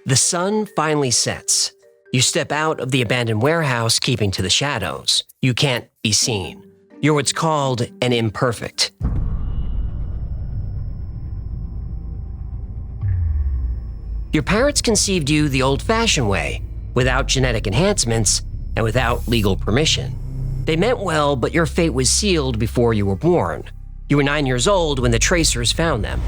The sun finally sets. You step out of the abandoned warehouse, keeping to the shadows. You can't be seen. You're what's called an imperfect. Your parents conceived you the old-fashioned way, without genetic enhancements and without legal permission. They meant well, but your fate was sealed before you were born. You were 9 years old when the tracers found them.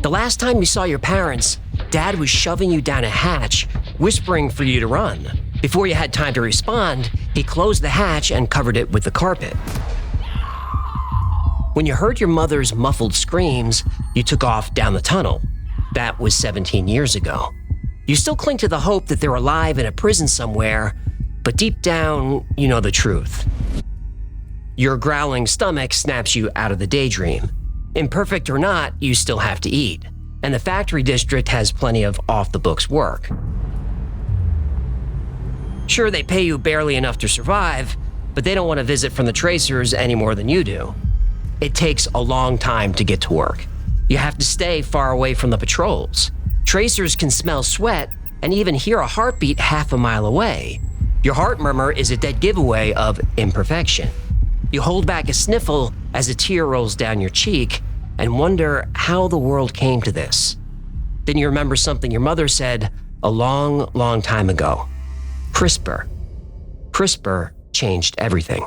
The last time you saw your parents, Dad was shoving you down a hatch, whispering for you to run. Before you had time to respond, he closed the hatch and covered it with the carpet. When you heard your mother's muffled screams, you took off down the tunnel. That was 17 years ago. You still cling to the hope that they're alive in a prison somewhere, but deep down, you know the truth. Your growling stomach snaps you out of the daydream. Imperfect or not, you still have to eat, and the factory district has plenty of off-the-books work. Sure, they pay you barely enough to survive, but they don't want to visit from the tracers any more than you do. It takes a long time to get to work. You have to stay far away from the patrols. Tracers can smell sweat and even hear a heartbeat half a mile away. Your heart murmur is a dead giveaway of imperfection. You hold back a sniffle as a tear rolls down your cheek and wonder how the world came to this. Then you remember something your mother said a long, long time ago. CRISPR. CRISPR changed everything.